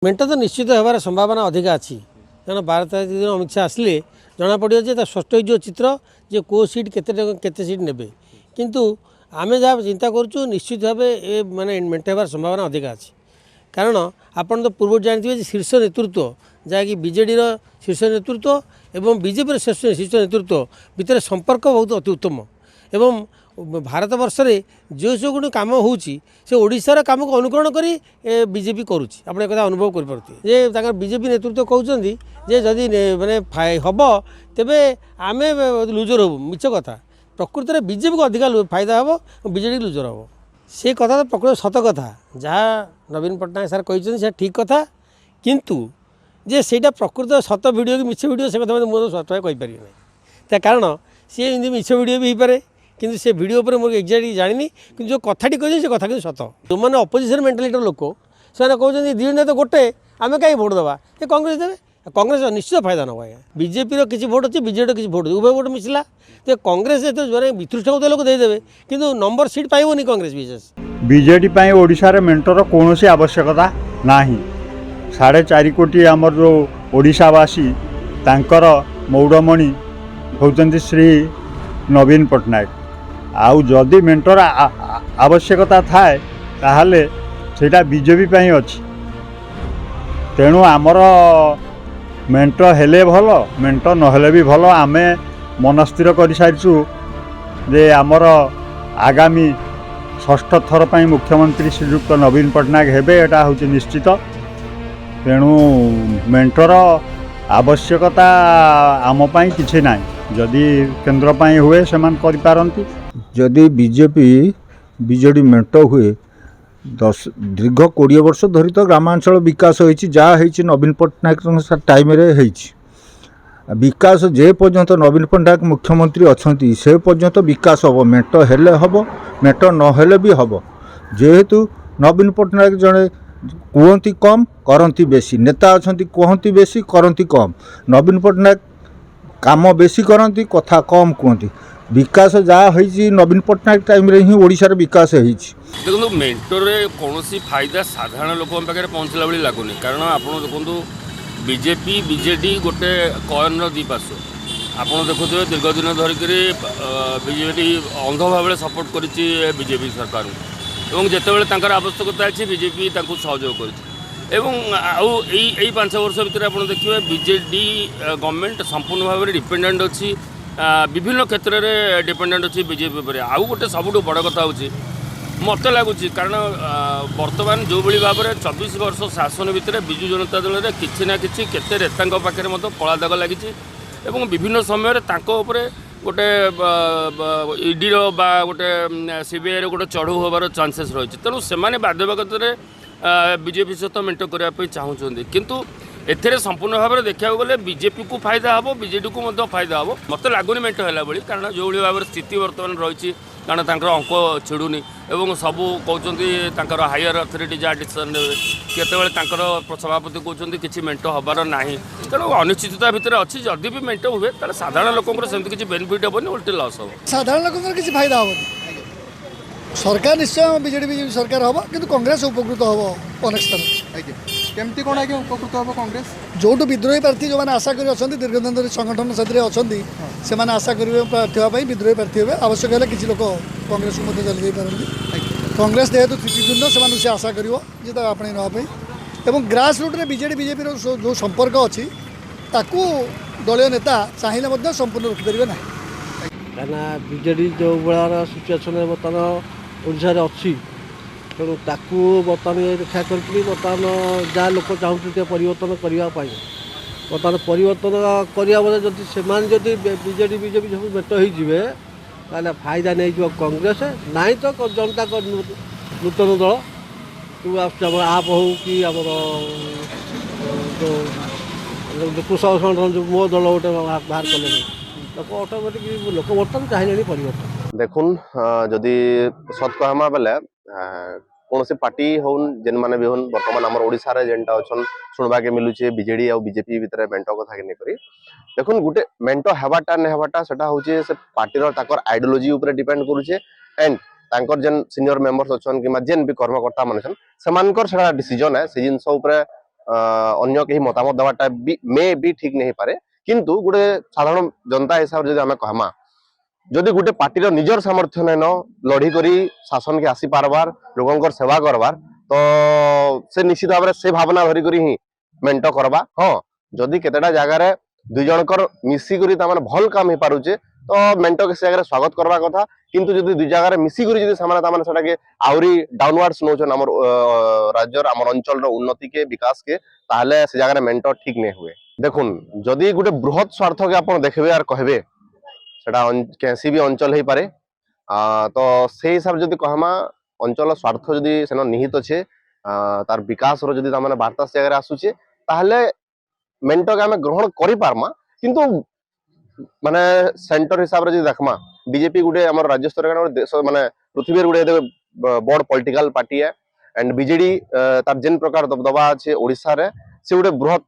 मेंट तो निश्चित होबार संभावना अधिक अच्छी कारण 12 तारीख दिन अमित शाह आसले जना पड़ो जे स्पष्ट हो चित्र जे कौ सीट केते सीट ने किंतु आम जहाँ चिंता करूँ निश्चित भाव ये माने मेंट होबार संभावना अधिक अच्छी कारण आपन तो पूर्व जानते शीर्ष नेतृत्व जहाँकि बीजेडी शीर्ष नेतृत्व एवं बीजेपी शीर्ष नेतृत्व भितर संपर्क बहुत अति उत्तम एवं भारत वर्ष में जो सब कम होशार कम को अनुकरण कर बीजेपी करुच्ची आप कथा अनुभव कर बीजेपी नेतृत्व कहते जे जदि माने हम तेबे आम लुजर हबू मिछ कथा प्रकृत में बीजेपी को अधिक फायदा हम बीजेडी लुजर हम से कथा तो प्रकृत सत कथा जहाँ नवीन पट्टनायक सर कहते ठीक कथा किंतु जे सेटा प्रकृत सत भिडियो कि मिछ भिडियो से कथा मुझे सत कहीपर ना कारण सी मिछ भिडियो भी हो पारे किंतु से वीडियो पर मुझे एक्जाक्टली जानी कि जो कथाटी कहे कथा कि सत जो मैंने अपोजिशन मेंटालिटी लोक से कहते दुई तो गोटे आम कहीं भोट देवा ये कांग्रेस देवे कांग्रेस निश्चित फायदा ना आज्ञा बीजेपी किसी भोट अच्छी बीजेडी किसी भोट उभय भोट मिसला तो कांग्रेस जो वितृष्ट होते लोक देदेवे किंतु नंबर सीट पाइबनी कांग्रेस विशेष बीजेडी ओडिशार मेंटर कौन आवश्यकता ना 4.5 कोटी आमर जो ओडिशावासी तांकर मौड़मणि होउचंती श्री नवीन पट्टनायक आउ जदि मेंटर आवश्यकता थाए ताहले सेटा बीजेपी पई अछि तेणु आमर मेंट हेले भल मेंट नहेले भी भल आमे मन स्थिर कर सारिछु जे आमर आगामी 6ठ थर पई मुख्यमंत्री श्रीयुक्त नवीन पट्टनायक हेबे एटा होछि निश्चित तेणु मेंटर आवश्यकता आम पई किछि नाही जदि केंद्र पई हुए सेमान करि पारंती जदि बीजेडी मेंट हुए दीर्घ 20 वर्ष धरी तो ग्रामांचल विकास होइछि जहाँ होइछि नवीन पट्टनायक टाइम रे होइछि विकास जे पर्यंत नवीन पट्टनायक मुख्यमंत्री अछंती से पर्यंत विकास हम मेंट हेले हम मेंट न हेले भी हम जेहेतु नवीन पट्टनायक जड़े कहती कम करती बेसी नेता अछंती कहती बेसी करती कम नवीन पट्टनायक काम बेसी करती कथा कम कहती विकास जहाँ होइछि नवीन पट्टनायक टाइम रे ही ओडिशार विकास होइछि देखो मेंटर कौन फायदा साधारण लोक पाखे पहुँचला भाई लगुनि कारण आप देखो बीजेपी बीजेडी गोटे कॉइन दी पार्श्व आप देखुए दीर्घ दिन धरिक बीजेडी अंध भाव सपोर्ट कर बीजेपी सरकार और जितेबाला आवश्यकता अच्छी बीजेपी सहयोग कर 5 वर्ष भितर आप देखिए बीजेडी गवर्नमेंट संपूर्ण भाव में डिपेंडेंट अच्छी विभिन्न क्षेत्र में डिपेंडेंट अच्छी बीजेपी पर आउ गोटे सबुठ बड़ कथा हो मत लगुच कारण बर्तमान जो भाई भाव में 24 वर्ष शासन भितर विजु जनता दल में किसी ना कि नेता पाखे कला दाग लगी विभिन्न समय गोटे ईडी गोटे सीबीआई गोटे चढ़ऊ होबार चांसेस रही तेणु से बाध्यबाधकता बीजेपी सहित मेंट करने चाहूँगी किंतु एथे संपूर्ण भाव में देखा गले बीजेपी को फायदा हम बीजेडी को फायदा हम मत लगुनि मेंट है भाई कारण जो भाव में स्थिति बर्तमान रही कारण अंक छिड़ुनी और सबू कहते हायर अथॉरिटी जहाँ डिसीजन ने केतबेले सभापति कहते किसी मेंट हबार ना तेणु अनिश्चितता भितर अच्छी जदि भी मेंट हुए ताले साधारण लोक सेमती किसी बेनिफिट हेनी उल्टे लस हम साधारण लोक किसी फायदा हेनी सरकार निश्चय बीजेडी सरकार हम कि कांग्रेस उपकृत हम अनेक स्थान केमती कौन आगे उपकृत हम कांग्रेस जो विद्रोही प्रार्थी जो मैंने आशा कर दीर्घ दिन धरी संगठन से अच्छा से आशा करने विद्रोही प्रार्थी हे आवश्यक है किसी लोक कांग्रेस को चल पारती कांग्रेस जेहेतु तृतीय से आशा कर आपणे नापी ग्रास रुट्रे बीजेडी बीजेपी जो संपर्क अच्छी ताकू दलीय नेता चाहिए संपूर्ण रखिपारे ना कहीं बीजेडी जो भार सिचुएसन बर्तमान ओडिशा अच्छी तेणु ताकू बर्तमान देखा करी बर्तमान जहाँ लोक चाहते परिवर्तन करने बर्तमान परिवर्तन करने जदि से बीजेडी बीजेपी सब मेट हो फायदा नहीं कांग्रेस ना तो जनता नूतन दल कि आप हो कि कृषक संगठन जो मो दल गोटे बाहर कले ऑटोमेटिक लोक बर्तमान चाहिए परिवर्तन देखुन जदि सत कहमा बेले कौन से पार्टी होन जेन माने भी होन बर्तमान आमर ओडिशा रे जेनटा अछन सुनबा के मिलुचे बीजेडी और बीजेपी भितर मेंट कथा के करी देखुन गुटे मेंट हेबाटा ने हेबाटा सेटा होचे से पार्टी रो ताकर आइडियोलॉजी ऊपर डिपेंड करूचे एंड तांकर जेन सीनियर मेंबर्स अछन कि जेन भी कर्मकर्ता माने छन समानकर सेटा डिसीजन है से जिंस ऊपर ଅନ୍ୟ କେହି ମତାମତ ଦେବାଟା ମେ ବି ଠିକ୍ नहीं पारे किंतु गोटे साधारण जनता हिसाब से आम कहमा जदि गोटे पार्टीर निजर सामर्थ्य नाइन लड़ी करी शासन के आसी पारबार लोकंकर सेवा करबार तो से निश्चित भाव से भावना धरी करी ही मेंट करबा हाँ जदि केतेटा जगार दुई जनकर मिसिकरी ताମାନେ भल काम हो पारुचे तो मेंट के से जगह स्वागत करबा कथा किंतु जदि दुई जगार मिसिकरी जदि सामान ताମାନେ सेटा के आउरी डाउनवर्ड्स नोचन हमर राज्यर हमर अंचल रो उन्नति के विकास के ताहले से जगार मेंट ठीक नहीं हुए देखुन जदि गोटे बृहत स्वार्थ के आपण देखबे आर कहबे सेटा कैसी भी अंचल हो पारे तो से हिसाब जदि कहमा अंचल स्वार्थ जदि सेन निहित अच्छे तार विकास रो जदि ताମାନେ वार्ता से जगह आसुचे ताहले मेंट के आम ग्रहण करि पारमा किंतु माने सेंटर हिसाब रे जदि देखमा बीजेपी गुटे हमर राज्य स्तर देश माने पृथ्वी गुटे बड़ पॉलिटिकल पार्टी है एंड बीजेडी तार जेन प्रकार दबदबा अच्छे ओडिसा रे से गुटे बृहत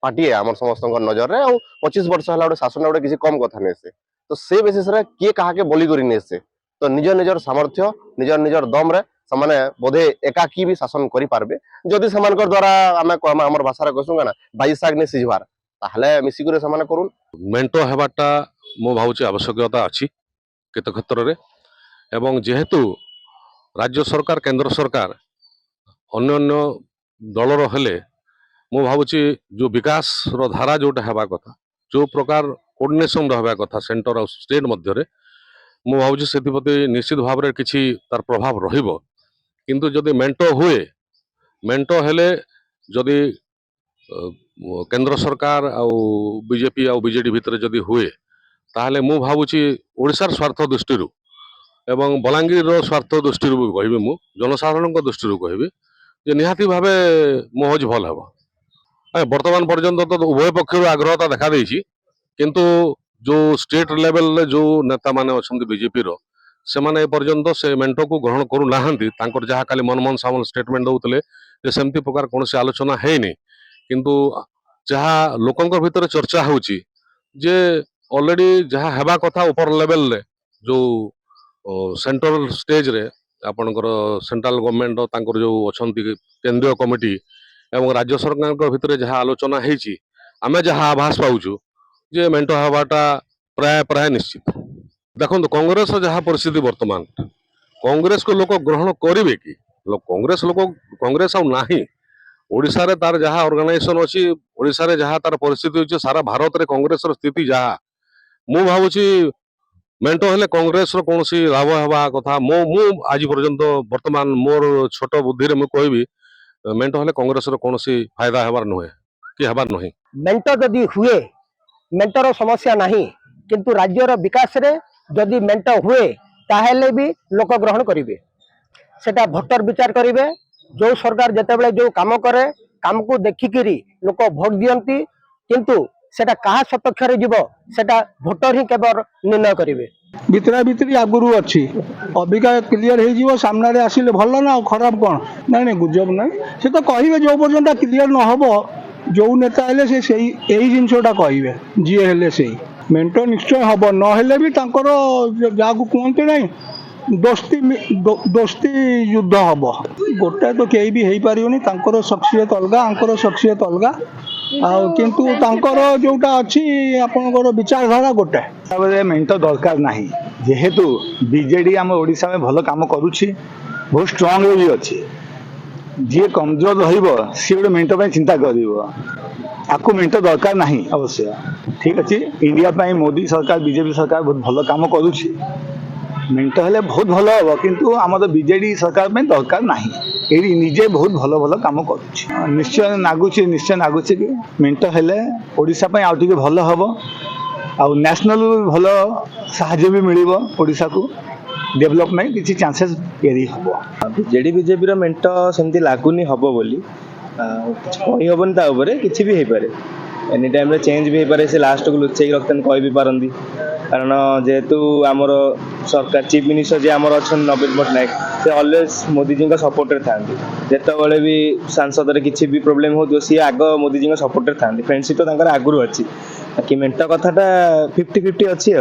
पार्टी है हमर समस्त नजर रे 25 वर्ष हला गुटे शासन गुटे किसी कम कथा नहीं से तो से बेसिस रे किए कहा के बोली करी नहीं से तो निजर निजर सामर्थ्य निजर दम रे समाने बोधे एकाकी भी शासन करि पारबे जदि समानकर द्वारा आमे कहमा हमर भाषा रे कहसुगा ना भाई साग ने सिझवार ताहले मिसी करे समाने करून मेंट हेबाटा मो भावुची आवश्यकता अच्छी केते क्षेत्र रे एवं जेहेतु राज्य सरकार केंद्र सरकार अन्य अन्य दलर हेले मो भावुची जो विकास रो धारा जोटा हेबा कथा जो प्रकार कोऑर्डिनेशन रहबा कथा सेंटर और स्टेट मध्य रे मो भावुची सेतिपति निश्चित भाव रे किछि तार प्रभाव रहिबो किंतु जदि मेंट हेले जदि केंद्र सरकार आउ बीजेपी आउ बीजेडी भितर जदि हुए ताहले मु भावुची ओडिशार स्वार्थ दृष्टि एवं बलांगीर स्वार्थ दृष्टि कहबी मु जनसाधारण दृष्टि कहबी जे निहाती भावे मोहज भल हेबो वर्तमान पर्यंत तो उभय पक्षर आग्रहता देखा देछि किंतु जो स्टेट लेवल रे जो नेता माने अछंती बीजेपी रो से माने पर्यंत से मेंट को ग्रहण करू नाहंती तांकर जहा खाली मनमोहन सामल स्टेटमेंट दउतले जे सेमती प्रकार कोनसे आलोचना हेनी किंतु जहा लोकंकर भितर चर्चा होउची जे ऑलरेडी जहा हेबा कथा ऊपर लेवल रे जो सेंट्रल स्टेज रे आपनकर सेंट्रल गवर्नमेंट तांकर जो अछंती केंद्रीय कमिटी एवं राज्य सरकार भितर जहा आलोचना हेची आमे जहा आभास पाउछु जे मेंट हेबाटा प्राय प्राय निश्चित देखो कांग्रेस जहा परिस्थिति वर्तमान कांग्रेस को लोक ग्रहण करिवे कि कांग्रेस आ नाही ओडिशा रे तार जहा ऑर्गेनाइजेशन अछि ओडिशा रे जहा तार परिस्थिति अछि सारा भारत रे कांग्रेस रो स्थिति जहा मु भाबुछि मेंट हेले कांग्रेस रो कोनसी लाभ हेबा कथा मु आज पर्यंत वर्तमान मोर छोट बुद्धि रे मु कहबी मेंट हेले कांग्रेस रो कोनसी फायदा हेबार नहे कि हेबार नही मेंट जदि हुए मेंटर समस्या नहीं किंतु राज्यर विकास रे जदि मेंट हुए ताहेले भी लोक ग्रहण करिवे सेटा भोटर विचार करिवे जो सरकार जेतेबेले जो काम करे काम को देखिकिरी लोक भोट दियंती किंतु सेटा कहा सपक्ष रे जीवो सेटा भोटर ही केवल निर्णय करिवे भितरा भितरी आगुरु अच्छी अबिका क्लियर हो जीवो सामने रे आसिले भल ना खराब कौन नहीं गुजब नहीं से तो कहिबे जो पर्यंत क्लियर न हबो जो नेता हेले से यही जिनसटा कहे जी हेले से मेंट निश्चय हम न हेले भी तांकर जहाँ कहते नहीं दोस्ती युद्ध हम गोटे तो कहीं भी हो पारे तांकर शख्सियत अलग आंकर शख्सियत अलग किंतु तांकर जोटा अच्छी आपनकर विचारधारा गोटे मेंट दरकार नहीं जेहेतु बीजेडी आम ओडिशा में भल काम करुछि बहुत स्ट्रांग भी अच्छी जी कमजोर सी गोटे मेंट चिंता आपको मेंट दरकार नहीं अवश्य ठीक अच्छे इंडिया मोदी सरकार बीजेपी सरकार बहुत भल काम करुछि मेंट हेले बहुत भल हम किंतु आम बीजेडी सरकार में दरकार नहीं ये निजे बहुत भल भल काम करुछि निश्चय नागुची कि मेंट हेले ओडिशा पई आउ टिके भल हम आ नेशनल भल साहाय्य भी मिलिबो ओडिशा को डेवलपमेंट किसी चांसेस एरी हम बीजेडी बीजेपी मेंट सेमती लगुनि हम बोली कही हेनी ता किसी भी हो पारे एनी टाइम चेंज भी हो पारे से लास्ट को लुचेक रखते कह भी पारती कारण जेहेतु आमर सरकार चीफ मिनिस्टर जी आमर अच्छा नवीन पट्टनायक से ऑलवेज मोदी जी सपोर्ट था जिते भी सांसद किसी भी प्रोब्लेम हो सी आग मोदी जी सपोर्ट था फ्रेंडशिप तो आगुरी अच्छी बाकी मेंट कथाटा 50-50 अच्छी।